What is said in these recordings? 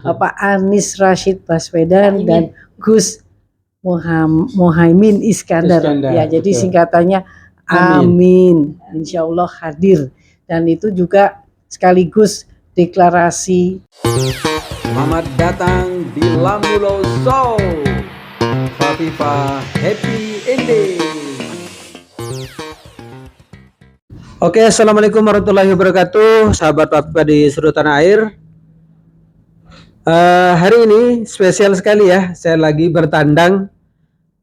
Pak Anies Rashid Baswedan dan Gus Mohaimin Iskandar. Ya, jadi betul. singkatannya Amin. Insya Allah hadir, dan itu juga sekaligus deklarasi. Selamat datang di Lambulo Show. Fafifa Happy Ending. Oke, assalamualaikum warahmatullahi wabarakatuh, sahabat Fafifa di seluruh tanah air. Hari ini spesial sekali ya, saya lagi bertandang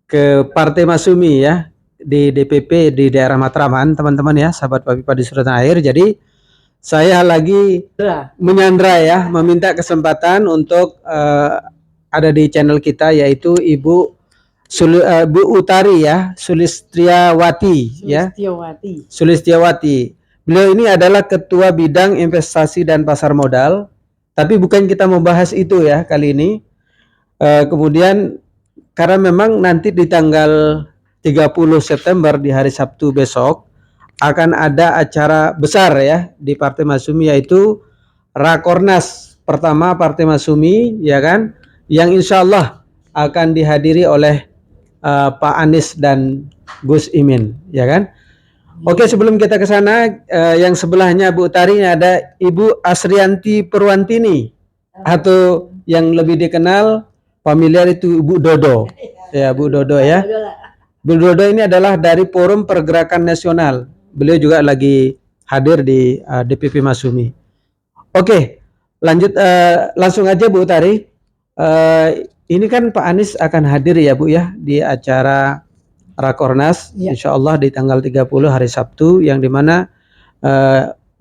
ke Partai Masyumi ya, di DPP di daerah Matraman, teman-teman ya, sahabat Fafifa di seluruh tanah air. Jadi saya lagi menyandra ya, meminta kesempatan untuk ada di channel kita, yaitu Ibu Bu Utari ya, Sulistiawati ya. Sulistiawati. Beliau ini adalah Ketua Bidang Investasi dan Pasar Modal. Tapi bukan kita membahas itu ya kali ini. Kemudian karena memang nanti di tanggal 30 September di hari Sabtu besok akan ada acara besar ya di Partai Masyumi, yaitu Rakornas pertama Partai Masyumi ya kan, yang insya Allah akan dihadiri oleh Pak Anies dan Gus Imin ya kan. Oke, sebelum kita ke sana, yang sebelahnya Bu Utari ada Ibu Asrianti Purwantini, atau yang lebih dikenal familiar itu Ibu Dodo. Ya, Bu Dodo ya. Bu Dodo ini adalah dari Forum Pergerakan Nasional. Beliau juga lagi hadir di DPP Masyumi. Oke, lanjut langsung aja Bu Utari. Ini kan Pak Anies akan hadir ya Bu ya di acara Rakornas ya. Insya Allah di tanggal 30 hari Sabtu, yang dimana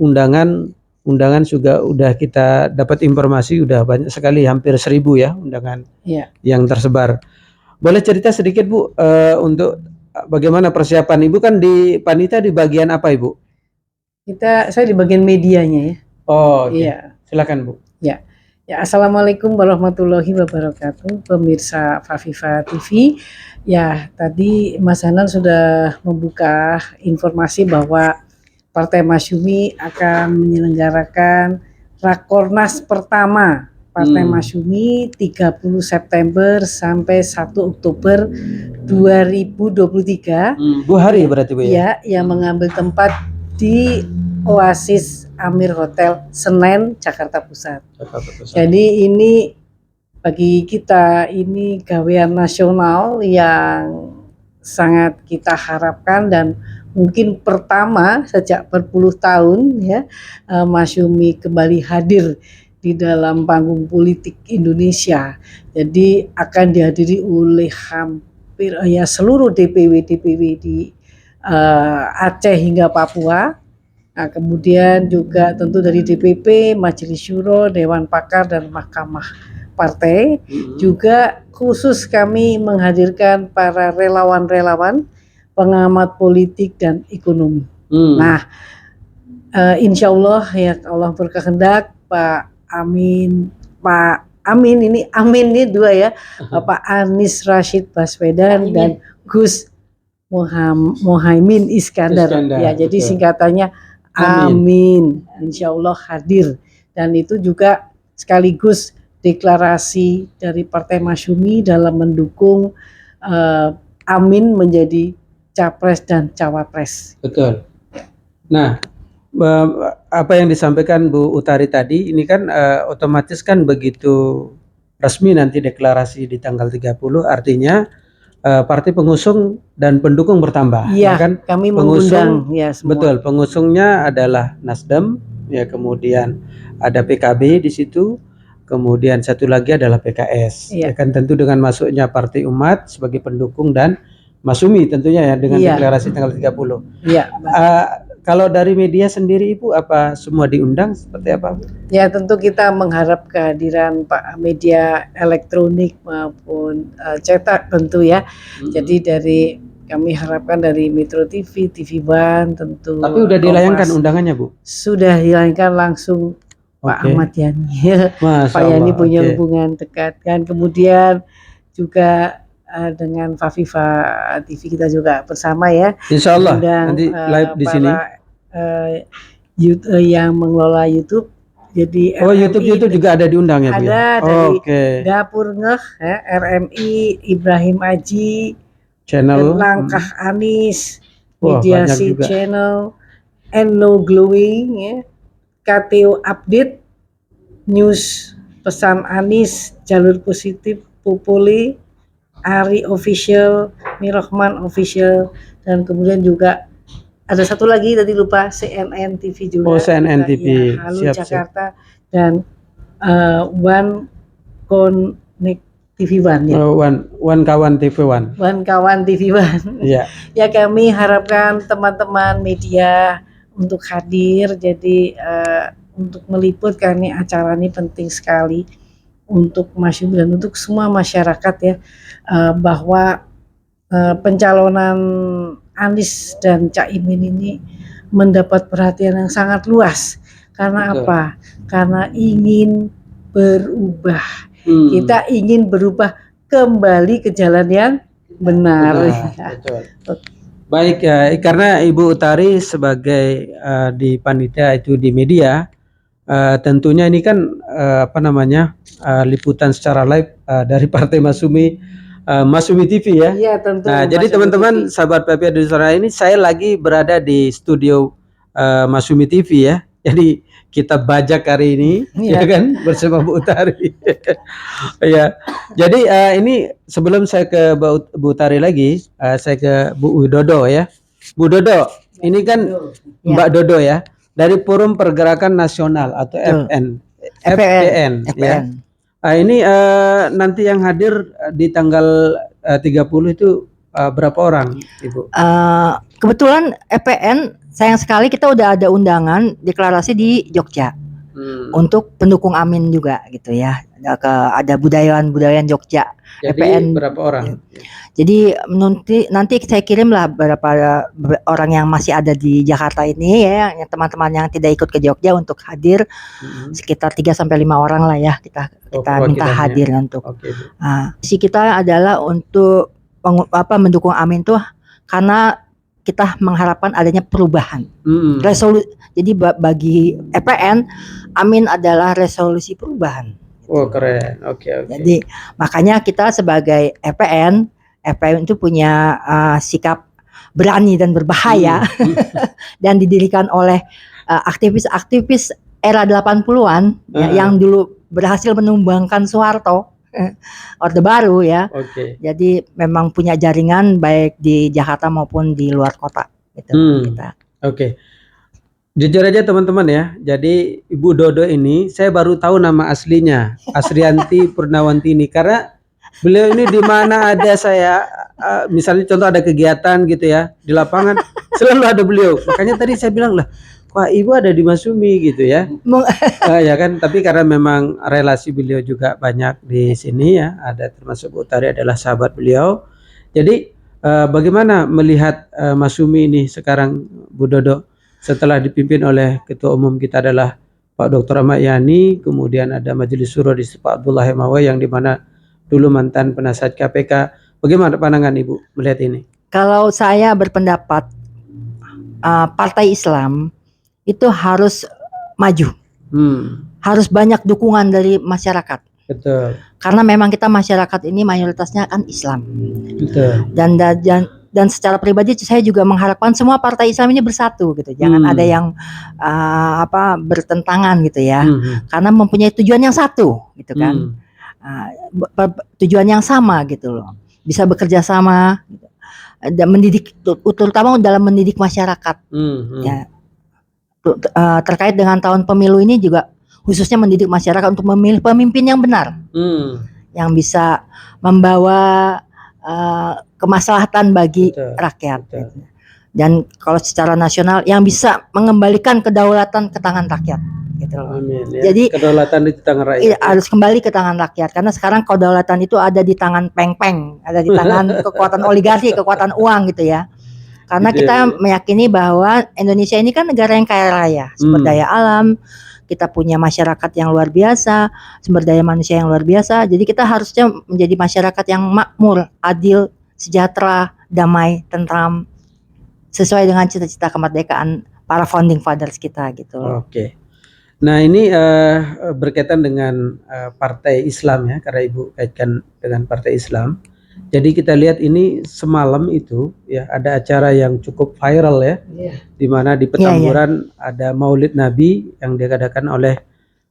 undangan juga udah kita dapat informasi udah banyak sekali, hampir 1000 ya undangan ya yang tersebar. Boleh cerita sedikit Bu untuk bagaimana persiapan Ibu, kan di panitia di bagian apa Ibu? Saya di bagian medianya ya. Oh iya. Silakan Bu. Ya. Ya, assalamualaikum warahmatullahi wabarakatuh, pemirsa Fafifa TV. Ya, tadi Mas Hanan sudah membuka informasi bahwa Partai Masyumi akan menyelenggarakan Rakornas pertama Partai Masyumi 30 September sampai 1 Oktober 2023. 2 hari berarti Bu ya? Ya, yang mengambil tempat di Oasis Amir Hotel Senen, Jakarta Pusat. Jadi ini bagi kita ini gawean nasional yang sangat kita harapkan, dan mungkin pertama sejak berpuluh tahun ya Masyumi kembali hadir di dalam panggung politik Indonesia. Jadi akan dihadiri oleh hampir ya seluruh DPW di Aceh hingga Papua. Nah, kemudian juga tentu dari DPP, Majelis Syuro, Dewan Pakar, dan Mahkamah Partai. Juga khusus kami menghadirkan para relawan-relawan, pengamat politik dan ekonomi. Nah, insya Allah ya Allah berkehendak, Pak Amin ini dua ya, Pak Anies Rashid Baswedan dan Gus Mohaimin Iskandar. Ya, jadi singkatannya Amin. Insya Allah hadir, dan itu juga sekaligus deklarasi dari Partai Masyumi dalam mendukung Amin menjadi capres dan cawapres. Betul. Nah, apa yang disampaikan Bu Utari tadi ini kan otomatis kan begitu resmi nanti deklarasi di tanggal 30, artinya partai pengusung dan pendukung bertambah. Iya, kan kami mengundang ya semua. Betul, pengusungnya adalah Nasdem, ya, kemudian ada PKB di situ, kemudian satu lagi adalah PKS. Ya kan, tentu dengan masuknya Partai Umat sebagai pendukung dan Masyumi tentunya ya dengan deklarasi tanggal 30. Iya. Kalau dari media sendiri Ibu, apa semua diundang seperti apa? Ya, tentu kita mengharap kehadiran Pak media elektronik maupun cetak tentu ya. Jadi dari kami harapkan dari Metro TV, TV One tentu. Tapi udah dilayangkan undangannya Bu? Sudah dilayangkan langsung Pak Ahmad Yani. Pak Yani punya hubungan dekat kan. Kemudian juga dengan Fafifa TV kita juga bersama ya. Insya Allah nanti live di sini. Yang mengelola YouTube Jadi Oh, YouTube juga ada diundang ya, Bu? ada dari Oke. Dapur Ngeh ya, RMI, Ibrahim Aji, Channel. Langkah Anis, Wah, banyak Mediasi juga. Channel, No Glowing ya, KTO Update, News Pesan Anis, Jalur Positif, Populi, Ari Official, Mirohman Official, dan kemudian juga ada satu lagi tadi lupa, CNN TV juga. Oh, CNN TV. Ya, Halo Siap, Jakarta dan One Connect TV One ya. One Kawan TV One. One Kawan TV One. Iya. Ya, kami harapkan teman-teman media untuk hadir. Jadi untuk meliput, karena acara ini penting sekali untuk masyarakat dan untuk semua masyarakat ya, bahwa pencalonan Anies dan Caimin ini mendapat perhatian yang sangat luas. Karena Betul. apa? Karena ingin berubah. Kita ingin berubah kembali ke jalan yang benar. Betul. Baik, karena Ibu Utari sebagai di panitia itu di media, tentunya ini kan liputan secara live dari Partai Masyumi TV ya. Iya, tentu. Nah, jadi teman-teman sahabat PPA di sana ini, saya lagi berada di studio Masyumi TV ya. Jadi kita bajak hari ini, ya kan, bersama Bu Utari. Ya, jadi ini sebelum saya ke Bu Utari lagi, saya ke Bu Widodo ya. Bu Dodo, ini kan Mbak Dodo ya, dari Forum Pergerakan Nasional atau FPN. Ya. Ini nanti yang hadir di tanggal 30 itu berapa orang, Ibu? Kebetulan FPN sayang sekali kita udah ada undangan deklarasi di Jogja untuk pendukung Amin juga gitu ya. Ada budayawan Jogja. Jadi FPN berapa orang? Jadi nanti saya kirimlah beberapa orang yang masih ada di Jakarta ini ya, teman-teman yang tidak ikut ke Jogja untuk hadir, sekitar 3-5 orang lah ya, kita minta hadir untuk. Misi kita adalah untuk mendukung Amin tuh karena kita mengharapkan adanya perubahan. Jadi bagi EPN, Amin adalah resolusi perubahan. Oh, keren. Oke. Jadi makanya kita sebagai EPN itu punya sikap berani dan berbahaya dan didirikan oleh aktivis-aktivis era 80-an yang dulu berhasil menumbangkan Soeharto, Orde Baru ya. Jadi memang punya jaringan baik di Jakarta maupun di luar kota gitu kita. Jujur aja teman-teman ya, jadi Ibu Dodo ini saya baru tahu nama aslinya, Asrianti Purnawantini, karena beliau ini di mana ada saya, misalnya contoh ada kegiatan gitu ya di lapangan, selalu ada beliau. Makanya tadi saya bilang lah, wah Ibu ada di Masyumi gitu ya. Ya kan, tapi karena memang relasi beliau juga banyak di sini ya, ada termasuk Bu Utari adalah sahabat beliau. Jadi bagaimana melihat Masyumi ini sekarang, Bu Dodo? Setelah dipimpin oleh Ketua Umum kita adalah Pak Dr. Ahmad Yani, kemudian ada Majelis Syuro di Pak Abdullah Hemawi yang dimana dulu mantan penasihat KPK. Bagaimana pandangan Ibu melihat ini? Kalau saya berpendapat Partai Islam itu harus maju, harus banyak dukungan dari masyarakat. Betul. Karena memang kita masyarakat ini mayoritasnya kan Islam. Betul. Dan secara pribadi saya juga mengharapkan semua partai Islam ini bersatu gitu. Jangan ada yang bertentangan gitu ya. Karena mempunyai tujuan yang satu gitu kan. Tujuan yang sama gitu loh. Bisa bekerja sama gitu. Dan mendidik, terutama dalam mendidik masyarakat. Ya. Terkait dengan tahun pemilu ini juga khususnya mendidik masyarakat untuk memilih pemimpin yang benar. Yang bisa membawa kemaslahatan bagi rakyat. Dan kalau secara nasional yang bisa mengembalikan kedaulatan ke tangan rakyat gitu loh. Amin, ya. Jadi kedaulatan di tangan rakyat. Harus kembali ke tangan rakyat karena sekarang kedaulatan itu ada di tangan peng-peng, ada di tangan kekuatan oligarki, kekuatan uang gitu ya. Karena kita meyakini bahwa Indonesia ini kan negara yang kaya raya, sumber daya alam, kita punya masyarakat yang luar biasa, sumber daya manusia yang luar biasa. Jadi kita harusnya menjadi masyarakat yang makmur, adil, sejahtera, damai, tentram, sesuai dengan cita-cita kemerdekaan para founding fathers kita gitu. Nah ini berkaitan dengan partai Islam ya, karena Ibu kaitkan dengan partai Islam. Jadi kita lihat ini semalam itu ya ada acara yang cukup viral ya, di mana di Petamburan ada Maulid Nabi yang diadakan oleh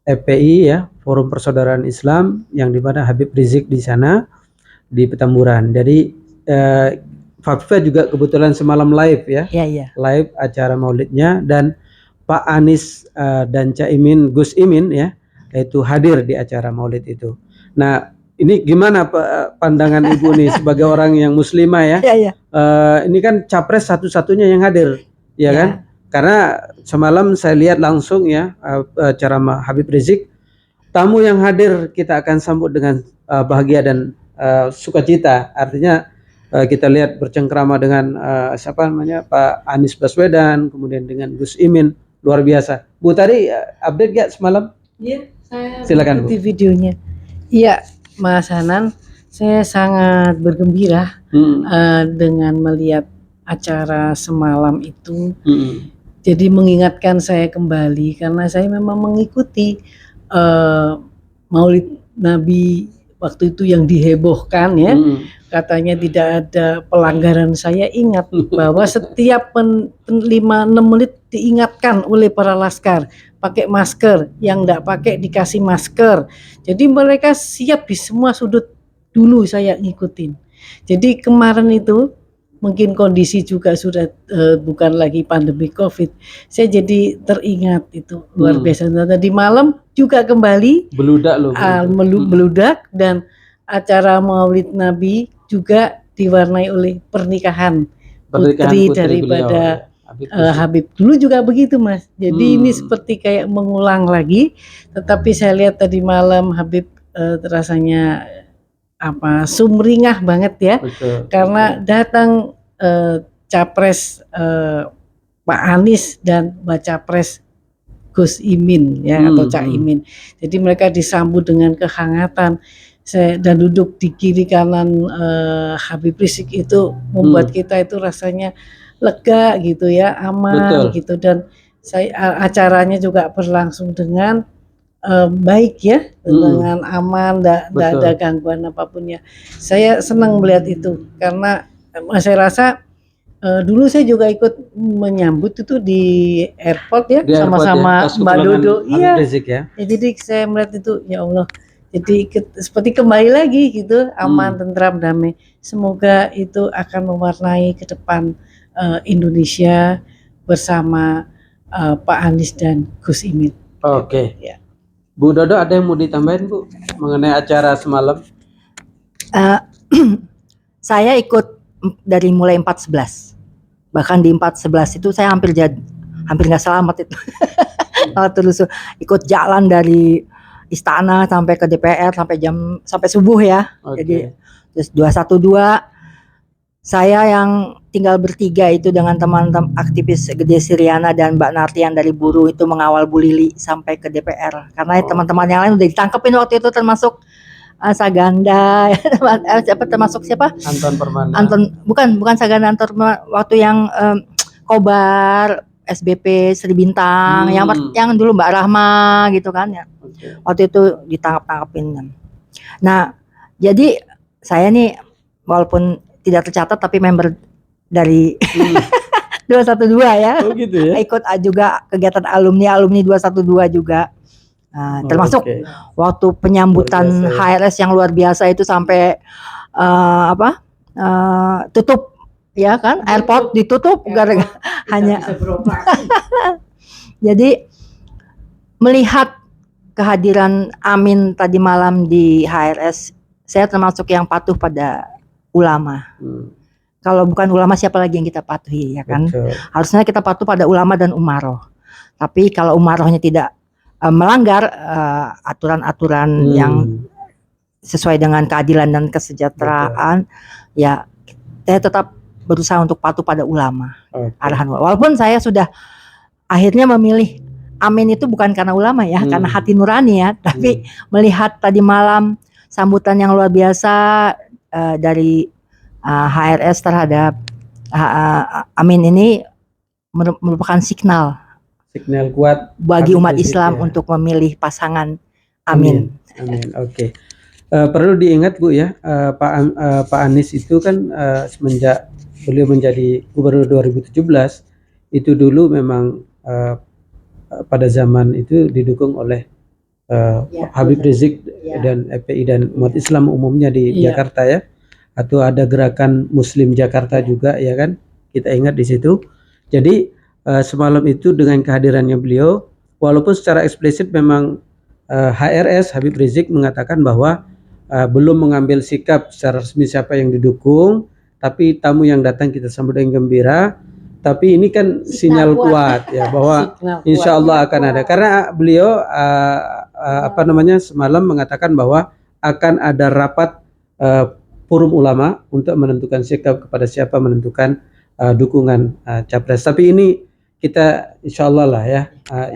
FPI ya, Forum Persaudaraan Islam, yang di mana Habib Rizik di sana di Petamburan. Jadi Fafifa juga kebetulan semalam live ya, live acara Maulidnya, dan Pak Anies dan Caimin, Gus Imin ya, itu hadir di acara Maulid itu. Nah ini gimana pandangan Ibu nih sebagai orang yang muslimah ya? Ini kan capres satu-satunya yang hadir, ya kan? Karena semalam saya lihat langsung ya acara Habib Rizik, tamu yang hadir kita akan sambut dengan bahagia dan sukacita. Artinya kita lihat bercengkrama dengan siapa namanya Pak Anies Baswedan, kemudian dengan Gus Imin, luar biasa. Bu tadi update gak semalam? Iya, saya silakan Bu. Di videonya. Iya. Mas Hanan, saya sangat bergembira dengan melihat acara semalam itu. Jadi mengingatkan saya kembali karena saya memang mengikuti Maulid Nabi waktu itu yang dihebohkan ya. Katanya tidak ada pelanggaran. Saya ingat bahwa setiap 5-6 menit diingatkan oleh para laskar pakai masker, yang enggak pakai dikasih masker. Jadi mereka siap di semua sudut. Dulu saya ngikutin. Jadi kemarin itu mungkin kondisi juga sudah bukan lagi pandemi Covid. Saya jadi teringat itu luar biasa. Tadi malam juga kembali beludak loh. Beludak, dan acara Maulid Nabi juga diwarnai oleh pernikahan putri daripada Habib. Dulu juga begitu Mas. Jadi ini seperti kayak mengulang lagi. Tetapi saya lihat tadi malam Habib rasanya sumringah banget ya. Betul, karena datang capres Pak Anies dan baca pres Gus Imin ya atau Cak Imin. Jadi mereka disambut dengan kehangatan. Dan duduk di kiri kanan Habib Rizik itu membuat kita itu rasanya lega gitu ya, aman. Betul. Gitu, dan acaranya juga berlangsung dengan baik ya, dengan aman, tidak ada gangguan apapun ya. Saya senang melihat itu karena saya rasa dulu saya juga ikut menyambut itu di airport ya, sama-sama ya, Mbak Dodo. Iya. Ya. Jadi saya melihat itu, ya Allah. Jadi seperti kembali lagi gitu, aman, tentram, damai. Semoga itu akan mewarnai ke depan Indonesia bersama Pak Anies dan Gus Imin. Oke. Ya. Bu Dodo, ada yang mau ditambahin Bu mengenai acara semalam? Saya ikut dari mulai 4.11. Bahkan di 4.11 itu saya hampir nggak selamat itu. Terus ikut jalan dari istana sampai ke DPR sampai subuh ya. Jadi terus 212 saya yang tinggal bertiga itu dengan teman-teman aktivis Gede Siriana dan Mbak Nartian dari buruh itu mengawal Bu Lili sampai ke DPR karena teman-teman yang lain udah ditangkepin waktu itu, termasuk Saganda termasuk siapa? Anton Permana. Bukan Saganda, Anton waktu yang Kobar, SBP Sri Bintang, yang dulu Mbak Rahma gitu kan ya. Waktu itu ditangkapin. Nah, jadi saya nih walaupun tidak tercatat tapi member dari 212 ya. Oh gitu ya. Ikut juga kegiatan alumni 212 juga. Termasuk waktu penyambutan HRS yang luar biasa itu sampai tutup ya kan, airport ditutup gara-gara hanya jadi melihat kehadiran Amin tadi malam di HRS, saya termasuk yang patuh pada ulama. Kalau bukan ulama siapa lagi yang kita patuhi ya kan? Betul. Harusnya kita patuh pada ulama dan umaroh. Tapi kalau umarohnya tidak melanggar aturan-aturan yang sesuai dengan keadilan dan kesejahteraan, ya saya tetap berusaha untuk patuh pada ulama. Arahan ulama. Walaupun saya sudah akhirnya memilih Amin itu bukan karena ulama ya, karena hati nurani ya, tapi melihat tadi malam sambutan yang luar biasa dari HRS terhadap Amin ini merupakan signal Signal kuat bagi Habib umat Rizik, Islam ya. untuk memilih pasangan. Amin. Amin. Oke. Perlu diingat Bu ya, Pak Anies itu kan semenjak beliau menjadi gubernur 2017 itu dulu memang pada zaman itu didukung oleh Ya, Habib betul. Rizik Ya. dan FPI dan umat Islam umumnya di Iya. Jakarta ya, atau ada gerakan Muslim Jakarta juga ya kan, kita ingat di situ. Jadi semalam itu dengan kehadirannya beliau, walaupun secara eksplisit memang HRS Habib Rizik mengatakan bahwa belum mengambil sikap secara resmi siapa yang didukung, tapi tamu yang datang kita sambut dengan gembira. Tapi ini kan sinyal kuat ya bahwa Signal kuat. insya Allah akan ada, karena beliau semalam mengatakan bahwa akan ada rapat forum ulama untuk menentukan sikap kepada siapa menentukan dukungan capres. Tapi ini kita insya Allah lah ya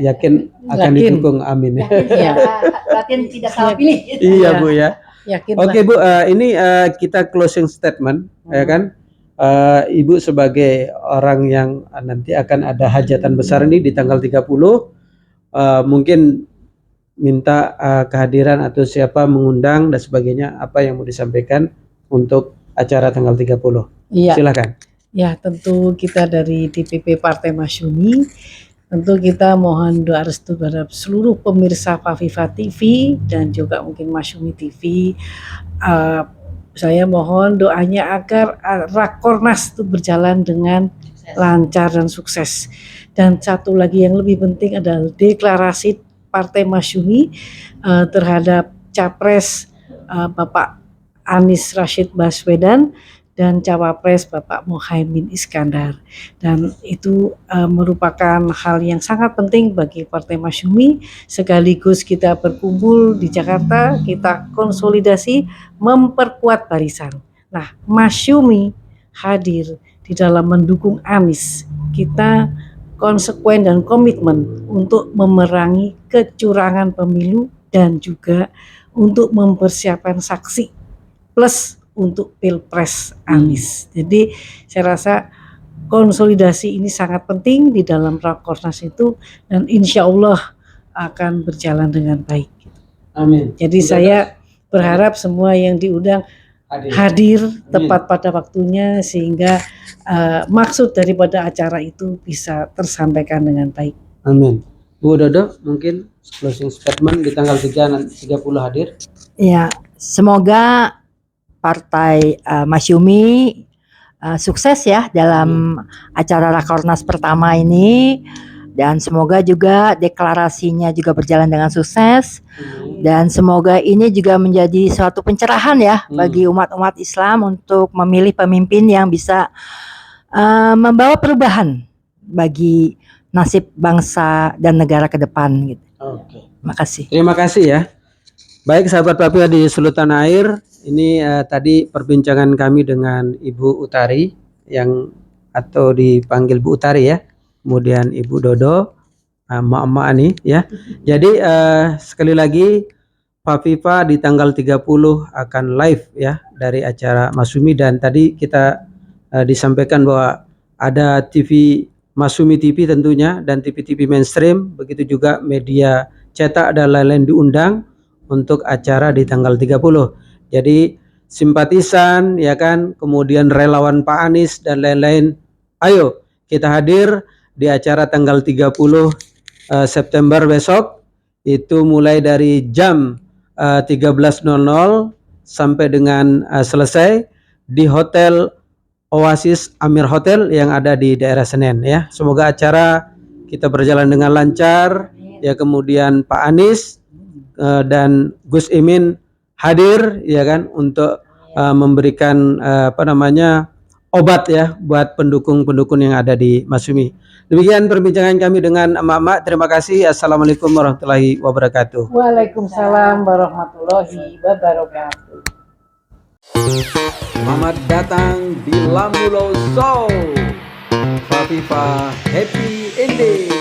yakin akan didukung, amin. Yakin tidak salah pilih. Iya Bu ya. Yakin Oke Bu, ini kita closing statement ya kan. Ibu sebagai orang yang nanti akan ada hajatan besar ini di tanggal 30, mungkin minta kehadiran atau siapa mengundang dan sebagainya, apa yang mau disampaikan untuk acara tanggal 30. Iya. Silakan. Ya, tentu kita dari DPP Partai Masyumi, tentu kita mohon doa restu terhadap seluruh pemirsa Faviva TV dan juga mungkin Masyumi TV. Saya mohon doanya agar Rakornas itu berjalan dengan lancar dan sukses. Dan satu lagi yang lebih penting adalah deklarasi Partai Masyumi terhadap Capres Bapak Anies Rashid Baswedan dan Cawapres Bapak Muhaimin Iskandar. Dan itu merupakan hal yang sangat penting bagi Partai Masyumi, sekaligus kita berkumpul di Jakarta, kita konsolidasi, memperkuat barisan. Nah, Masyumi hadir di dalam mendukung Anies. Kita konsekuen dan komitmen untuk memerangi kecurangan pemilu dan juga untuk mempersiapkan saksi plus untuk Pilpres Anies. Jadi saya rasa konsolidasi ini sangat penting di dalam Rakornas itu, dan insya Allah akan berjalan dengan baik. Amin. Jadi saya berharap semua yang diundang hadir tepat pada waktunya, sehingga maksud daripada acara itu bisa tersampaikan dengan baik. Amin. Bu Dodo, mungkin closing statement di tanggal 30 hadir. Ya, semoga Partai Masyumi sukses ya dalam acara Rakornas pertama ini, dan semoga juga deklarasinya juga berjalan dengan sukses, dan semoga ini juga menjadi suatu pencerahan ya bagi umat-umat Islam untuk memilih pemimpin yang bisa membawa perubahan bagi nasib bangsa dan negara ke depan gitu. Oke. Makasih. Terima kasih ya. Baik sahabat Papua di seluruh tanah air, ini tadi perbincangan kami dengan Ibu Utari yang atau dipanggil Bu Utari ya, kemudian Ibu Dodo, emak-emak nih ya. Jadi sekali lagi Faviva di tanggal 30 akan live ya dari acara Masyumi, dan tadi kita disampaikan bahwa ada TV Masyumi TV tentunya dan TV-TV mainstream, begitu juga media cetak dan lain-lain diundang untuk acara di tanggal 30. Jadi simpatisan ya kan, kemudian relawan Pak Anies dan lain-lain, ayo kita hadir di acara tanggal 30 September besok, itu mulai dari jam 13.00 sampai dengan selesai di Hotel Oasis Amir Hotel yang ada di daerah Senen ya. Semoga acara kita berjalan dengan lancar ya, kemudian Pak Anies dan Gus Imin hadir ya kan untuk memberikan obat ya buat pendukung-pendukung yang ada di Masyumi. Demikian perbincangan kami dengan emak-emak. Terima kasih. Assalamualaikum warahmatullahi wabarakatuh. Waalaikumsalam warahmatullahi wabarakatuh. Selamat datang di Lamulo Show. Faviva Happy Ending.